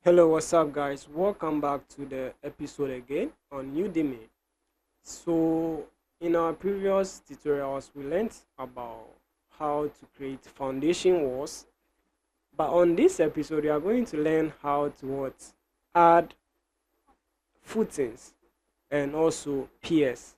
Hello, what's up, guys? Welcome back to the episode again on Udemy. So, in our previous tutorials, we learned about how to create foundation walls, but on this episode, we are going to learn how to add footings and also piers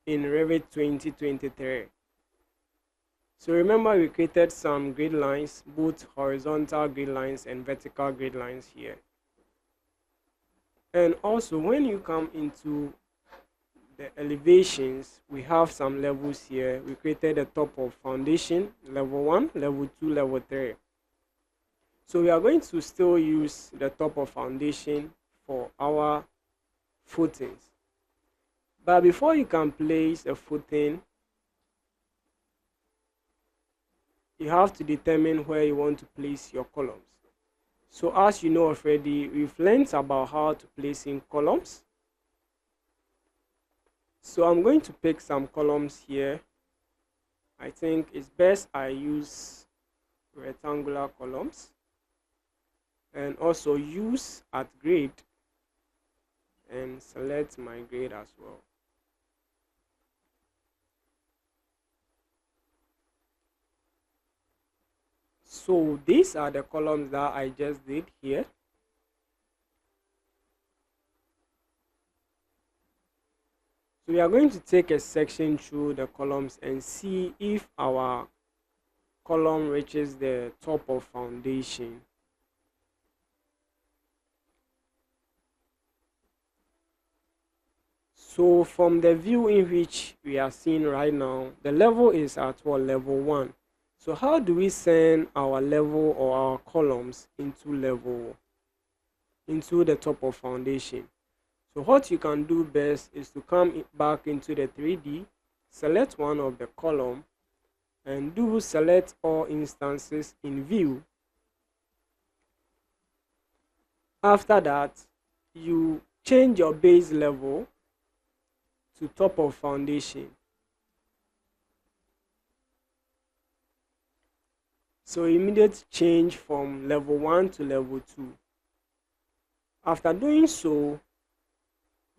in Revit 2023. So remember, we created some grid lines, both horizontal grid lines and vertical grid lines here. And also, when you come into the elevations, we have some levels here. We created the top of foundation, level 1, level 2, level 3. So we are going to still use the top of foundation for our footings. But before you can place a footing, you have to determine where you want to place your columns. So as you know already, we've learned about how to place in columns. So I'm going to pick some columns here. I think it's best I use rectangular columns and also use at grade and select my grade as well. So these are the columns that I just did here. So we are going to take a section through the columns and see if our column reaches the top of foundation. So from the view in which we are seeing right now, the level is at what? Level 1. So how do we send our level or our columns into the top of foundation? So what you can do best is to come back into the 3D, select one of the column and do select all instances in view. After that, you change your base level to top of foundation. So immediate change from level 1 to level 2. After doing so,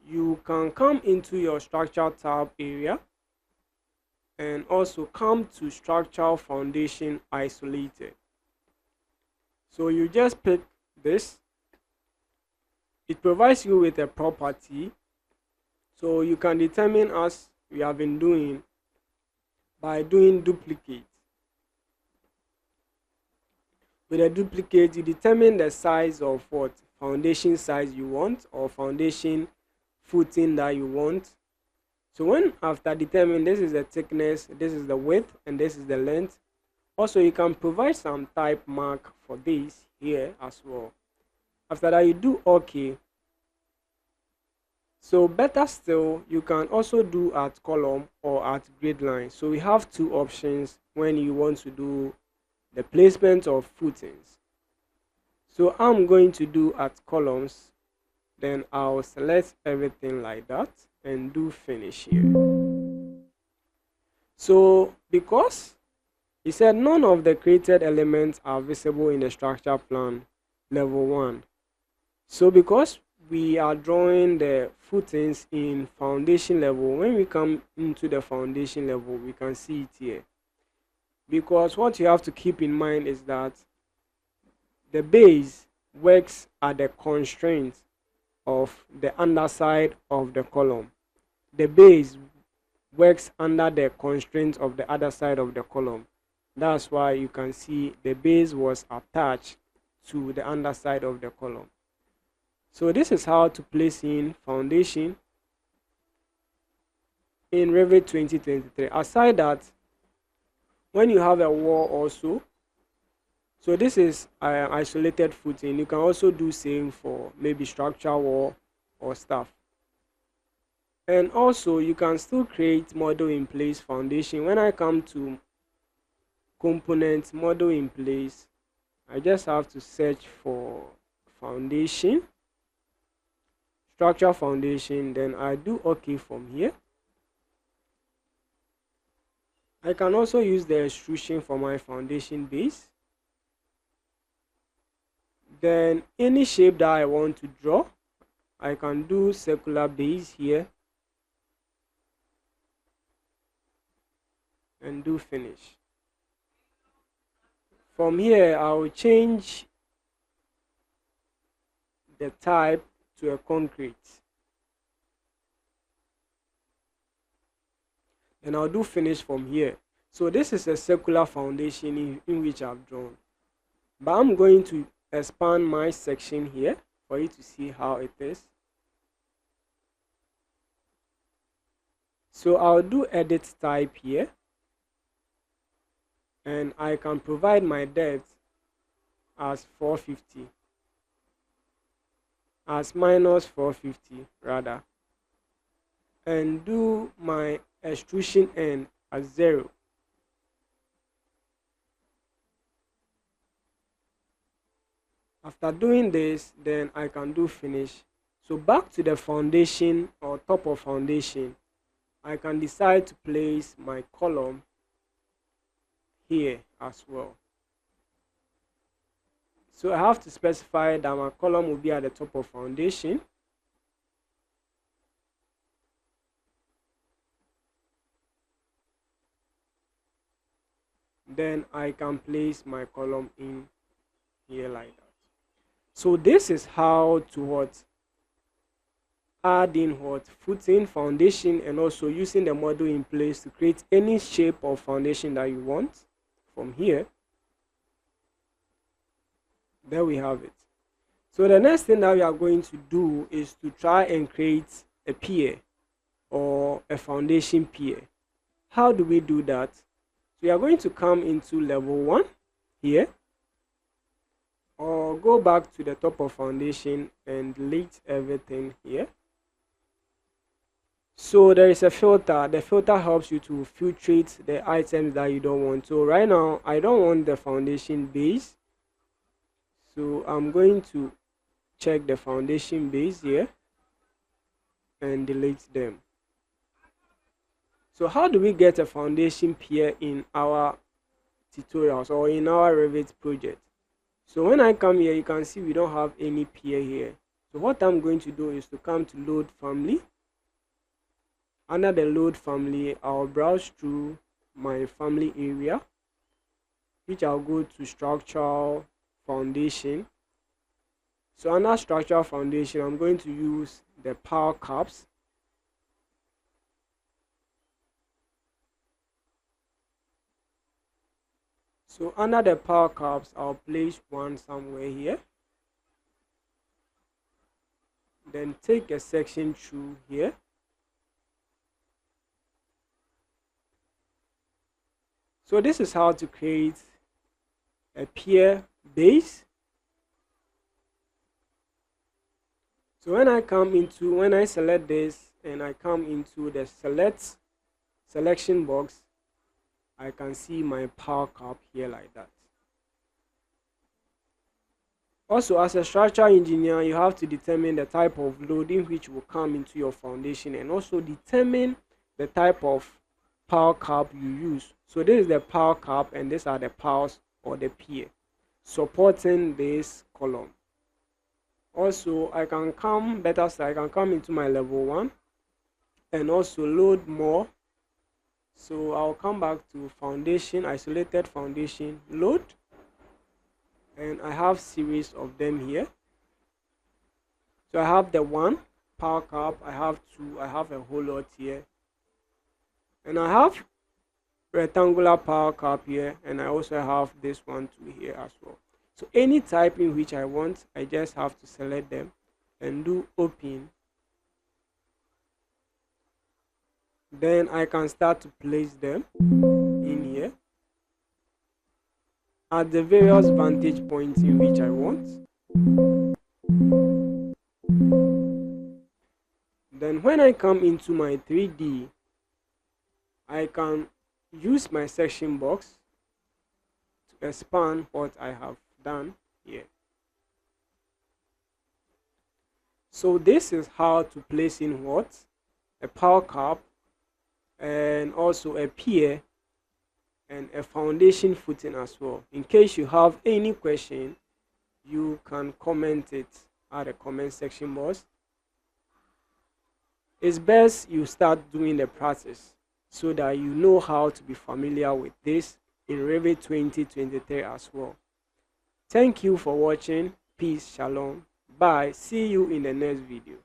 you can come into your structure tab area and also come to structural foundation isolated. So you just pick this. It provides you with a property, so you can determine, as we have been doing, by doing duplicate. With a duplicate, you determine the size of what foundation size you want or foundation footing that you want. So when after determining, this is the thickness, this is the width, and this is the length. Also, you can provide some type mark for this here as well. After that, you do OK. So better still, you can also do at column or at grid line. So we have two options when you want to do the placement of footings. So I'm going to do at columns, then I'll select everything like that and do finish here. So because he said none of the created elements are visible in the structure plan level 1. So because we are drawing the footings in foundation level, when we come into the foundation level, we can see it here. Because what you have to keep in mind is that the base works at the constraint of the underside of the column. The base works under the constraint of the other side of the column. That's why you can see the base was attached to the underside of the column. So this is how to place in foundation in Revit 2023. Aside that, when you have a wall also, so this is isolated footing. You can also do same for maybe structure wall or stuff. And also you can still create model in place foundation. When I come to component model in place, I just have to search for foundation, structure foundation, then I do OK from here. I can also use the extrusion for my foundation base. Then any shape that I want to draw, I can do circular base here and do finish. From here, I will change the type to a concrete. And I'll do finish from here. So this is a circular foundation in which I've drawn. But I'm going to expand my section here for you to see how it is. So I'll do edit type here. And I can provide my depth as 450. As minus 450 rather. And do my extrusion end as 0. After doing this, then I can do finish. So back to the foundation or top of foundation, I can decide to place my column here as well. So I have to specify that my column will be at the top of foundation. Then I can place my column in here like that. So this is how to add in footing, foundation, and also using the model in place to create any shape of foundation that you want from here. There we have it. So the next thing that we are going to do is to try and create a pier or a foundation pier. How do we do that? So we are going to come into level 1 here, or go back to the top of foundation and delete everything here. So there is a filter. The filter helps you to filtrate the items that you don't want. So right now I don't want the foundation base, so I'm going to check the foundation base here and delete them. So how do we get a foundation pier in our tutorials or in our Revit project? So when I come here, you can see we don't have any pier here. So what I'm going to do is to come to load family. Under the load family, I'll browse through my family area, which I'll go to structural foundation. So under structural foundation, I'm going to use the power caps. So under the power caps, I'll place one somewhere here. Then take a section through here. So this is how to create a pier base. So when I select this and I come into the selection box, I can see my power cap here like that. Also, as a structural engineer, you have to determine the type of loading which will come into your foundation, and also determine the type of power cap you use. So this is the power cap, and these are the powers or the pier supporting this column. Also, I can come into my level 1 and also load more. So I'll come back to foundation, isolated foundation, load, and I have series of them here. So I have the 1 power cap, I have 2, I have a whole lot here, and I have rectangular power cap here, and I also have this one too here as well. So any type in which I want, I just have to select them and do open. Then I can start to place them in here at the various vantage points in which I want. Then when I come into my 3D, I can use my section box to expand what I have done here. So this is how to place in a power cap, and also a pier and a foundation footing as well. In case you have any question, you can comment it at the comment section box. It's best you start doing the practice so that you know how to be familiar with this in Revit 2023 as well. Thank you for watching. Peace, shalom, bye. See you in the next video.